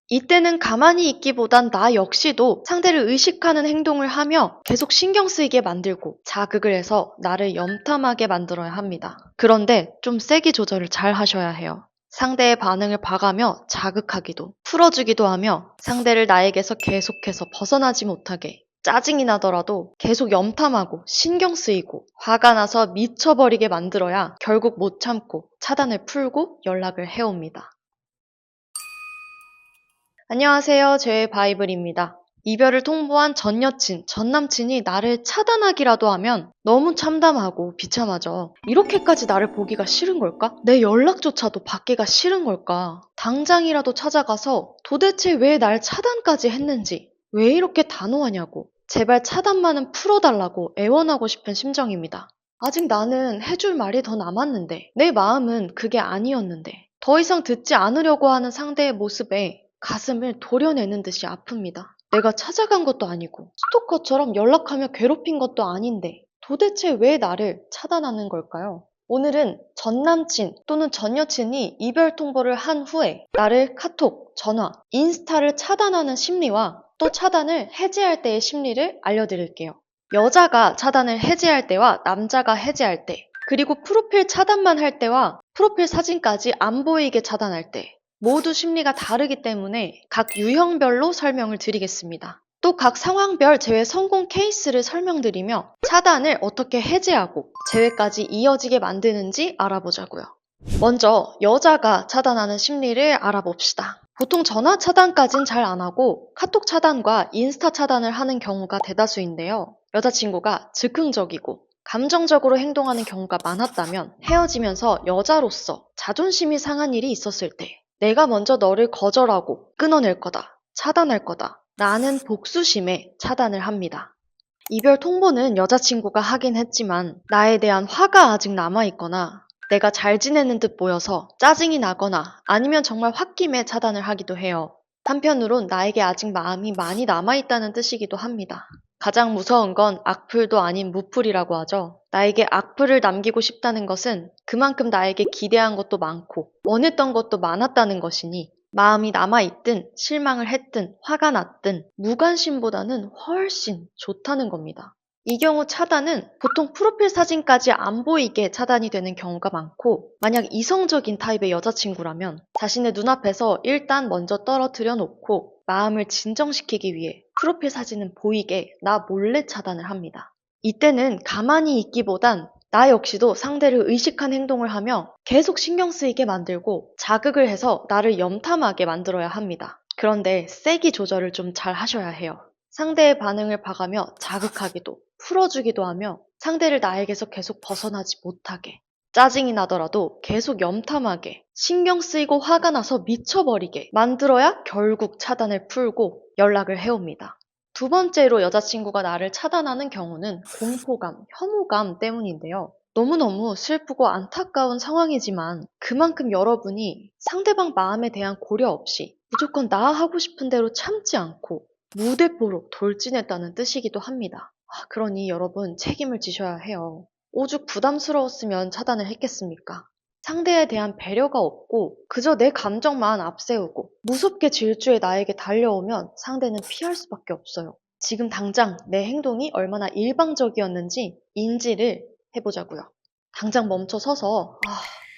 이때는 가만히 있기보단 나 역시도 상대를 의식하는 행동을 하며 계속 신경 쓰이게 만들고 자극을 해서 나를 염탐하게 만들어야 합니다. 그런데 좀 세게 조절을 잘 하셔야 해요. 상대의 반응을 봐가며 자극하기도, 풀어주기도 하며 상대를 나에게서 계속해서 벗어나지 못하게, 짜증이 나더라도 계속 염탐하고 신경 쓰이고 화가 나서 미쳐버리게 만들어야 결국 못 참고 차단을 풀고 연락을 해옵니다. 안녕하세요. 제 바이블입니다. 이별을 통보한 전 여친, 전 남친이 나를 차단하기라도 하면 너무 참담하고 비참하죠. 이렇게까지 나를 보기가 싫은 걸까? 내 연락조차도 받기가 싫은 걸까? 당장이라도 찾아가서 도대체 왜 날 차단까지 했는지, 왜 이렇게 단호하냐고, 제발 차단만은 풀어달라고 애원하고 싶은 심정입니다. 아직 나는 해줄 말이 더 남았는데, 내 마음은 그게 아니었는데, 더 이상 듣지 않으려고 하는 상대의 모습에 가슴을 도려내는 듯이 아픕니다. 내가 찾아간 것도 아니고 스토커처럼 연락하며 괴롭힌 것도 아닌데 도대체 왜 나를 차단하는 걸까요? 오늘은 전 남친 또는 전 여친이 이별 통보를 한 후에 나를 카톡, 전화, 인스타를 차단하는 심리와 또 차단을 해제할 때의 심리를 알려드릴게요. 여자가 차단을 해제할 때와 남자가 해제할 때, 그리고 프로필 차단만 할 때와 프로필 사진까지 안 보이게 차단할 때, 모두 심리가 다르기 때문에 각 유형별로 설명을 드리겠습니다. 또 각 상황별 제외 성공 케이스를 설명드리며 차단을 어떻게 해제하고 제외까지 이어지게 만드는지 알아보자고요. 먼저 여자가 차단하는 심리를 알아봅시다. 보통 전화 차단까진 잘 안 하고 카톡 차단과 인스타 차단을 하는 경우가 대다수인데요. 여자친구가 즉흥적이고 감정적으로 행동하는 경우가 많았다면 헤어지면서 여자로서 자존심이 상한 일이 있었을 때 내가 먼저 너를 거절하고 끊어낼 거다, 차단할 거다 라는 복수심에 차단을 합니다. 이별 통보는 여자친구가 하긴 했지만 나에 대한 화가 아직 남아있거나 내가 잘 지내는 듯 보여서 짜증이 나거나 아니면 정말 홧김에 차단을 하기도 해요. 한편으론 나에게 아직 마음이 많이 남아있다는 뜻이기도 합니다. 가장 무서운 건 악플도 아닌 무플이라고 하죠. 나에게 악플을 남기고 싶다는 것은 그만큼 나에게 기대한 것도 많고 원했던 것도 많았다는 것이니 마음이 남아있든 실망을 했든 화가 났든 무관심보다는 훨씬 좋다는 겁니다. 이 경우 차단은 보통 프로필 사진까지 안 보이게 차단이 되는 경우가 많고 만약 이성적인 타입의 여자친구라면 자신의 눈앞에서 일단 먼저 떨어뜨려 놓고 마음을 진정시키기 위해 프로필 사진은 보이게 나 몰래 차단을 합니다. 이때는 가만히 있기보단 나 역시도 상대를 의식한 행동을 하며 계속 신경 쓰이게 만들고 자극을 해서 나를 염탐하게 만들어야 합니다. 그런데 세기 조절을 좀 잘 하셔야 해요. 상대의 반응을 봐가며 자극하기도 풀어주기도 하며 상대를 나에게서 계속 벗어나지 못하게 짜증이 나더라도 계속 염탐하게 신경 쓰이고 화가 나서 미쳐버리게 만들어야 결국 차단을 풀고 연락을 해옵니다. 두 번째로 여자친구가 나를 차단하는 경우는 공포감, 혐오감 때문인데요. 너무너무 슬프고 안타까운 상황이지만 그만큼 여러분이 상대방 마음에 대한 고려 없이 무조건 나 하고 싶은 대로 참지 않고 무대뽀로 돌진했다는 뜻이기도 합니다. 그러니 여러분 책임을 지셔야 해요. 오죽 부담스러웠으면 차단을 했겠습니까? 상대에 대한 배려가 없고 그저 내 감정만 앞세우고 무섭게 질주해 나에게 달려오면 상대는 피할 수밖에 없어요. 지금 당장 내 행동이 얼마나 일방적이었는지 인지를 해보자고요. 당장 멈춰 서서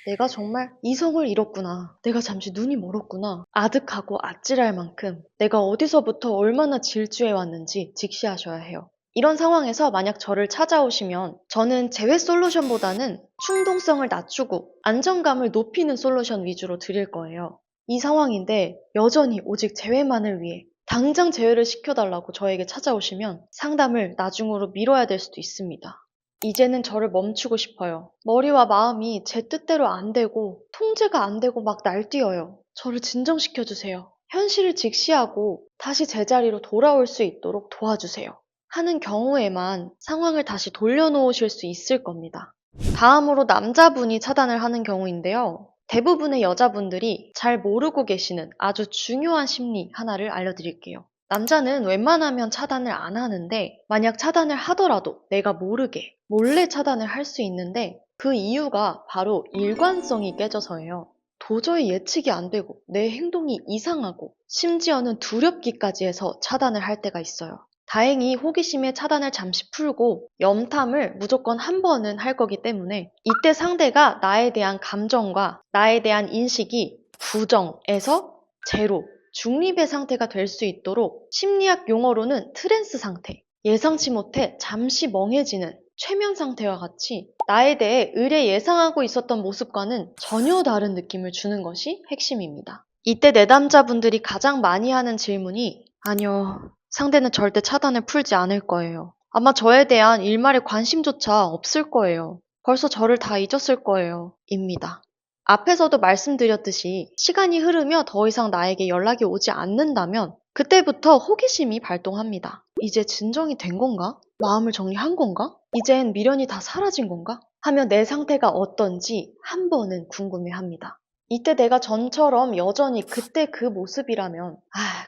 내가 정말 이성을 잃었구나. 내가 잠시 눈이 멀었구나. 아득하고 아찔할 만큼 내가 어디서부터 얼마나 질주해왔는지 직시하셔야 해요. 이런 상황에서 만약 저를 찾아오시면 저는 제외 솔루션보다는 충동성을 낮추고 안정감을 높이는 솔루션 위주로 드릴 거예요. 이 상황인데 여전히 오직 제외만을 위해 당장 제외를 시켜달라고 저에게 찾아오시면 상담을 나중으로 미뤄야 될 수도 있습니다. 이제는 저를 멈추고 싶어요. 머리와 마음이 제 뜻대로 안 되고 통제가 안 되고 막 날뛰어요. 저를 진정시켜주세요. 현실을 직시하고 다시 제자리로 돌아올 수 있도록 도와주세요. 하는 경우에만 상황을 다시 돌려놓으실 수 있을 겁니다. 다음으로 남자분이 차단을 하는 경우인데요. 대부분의 여자분들이 잘 모르고 계시는 아주 중요한 심리 하나를 알려드릴게요. 남자는 웬만하면 차단을 안 하는데 만약 차단을 하더라도 내가 모르게 몰래 차단을 할 수 있는데 그 이유가 바로 일관성이 깨져서예요. 도저히 예측이 안 되고 내 행동이 이상하고 심지어는 두렵기까지 해서 차단을 할 때가 있어요. 다행히 호기심의 차단을 잠시 풀고 염탐을 무조건 한 번은 할 거기 때문에 이때 상대가 나에 대한 감정과 나에 대한 인식이 부정에서 제로, 중립의 상태가 될 수 있도록 심리학 용어로는 트랜스 상태, 예상치 못해 잠시 멍해지는 최면 상태와 같이 나에 대해 의뢰 예상하고 있었던 모습과는 전혀 다른 느낌을 주는 것이 핵심입니다. 이때 내담자분들이 가장 많이 하는 질문이 아니요, 상대는 절대 차단을 풀지 않을 거예요. 아마 저에 대한 일말의 관심조차 없을 거예요. 벌써 저를 다 잊었을 거예요. 입니다. 앞에서도 말씀드렸듯이 시간이 흐르며 더 이상 나에게 연락이 오지 않는다면 그때부터 호기심이 발동합니다. 이제 진정이 된 건가? 마음을 정리한 건가? 이젠 미련이 다 사라진 건가? 하며 내 상태가 어떤지 한 번은 궁금해합니다. 이때 내가 전처럼 여전히 그때 그 모습이라면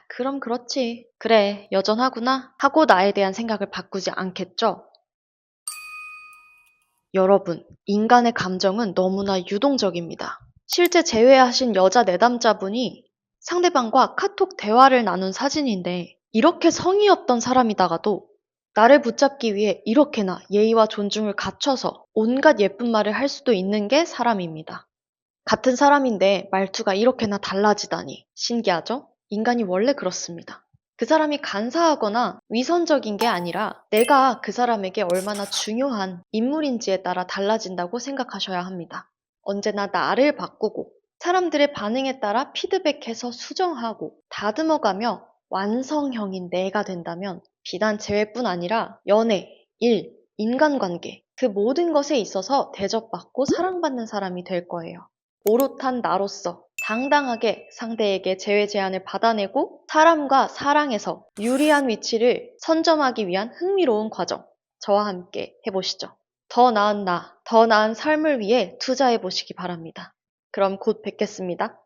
그럼 그렇지. 그래, 여전하구나 하고 나에 대한 생각을 바꾸지 않겠죠? 여러분, 인간의 감정은 너무나 유동적입니다. 실제 제외하신 여자 내담자분이 상대방과 카톡 대화를 나눈 사진인데 이렇게 성의 없던 사람이다가도 나를 붙잡기 위해 이렇게나 예의와 존중을 갖춰서 온갖 예쁜 말을 할 수도 있는 게 사람입니다. 같은 사람인데 말투가 이렇게나 달라지다니 신기하죠? 인간이 원래 그렇습니다. 그 사람이 간사하거나 위선적인 게 아니라 내가 그 사람에게 얼마나 중요한 인물인지에 따라 달라진다고 생각하셔야 합니다. 언제나 나를 바꾸고 사람들의 반응에 따라 피드백해서 수정하고 다듬어가며 완성형인 내가 된다면 비단 재회뿐 아니라 연애, 일, 인간관계 그 모든 것에 있어서 대접받고 사랑받는 사람이 될 거예요. 오롯한 나로서 당당하게 상대에게 제외 제안을 받아내고 사람과 사랑에서 유리한 위치를 선점하기 위한 흥미로운 과정. 저와 함께 해보시죠. 더 나은 나, 더 나은 삶을 위해 투자해 보시기 바랍니다. 그럼 곧 뵙겠습니다.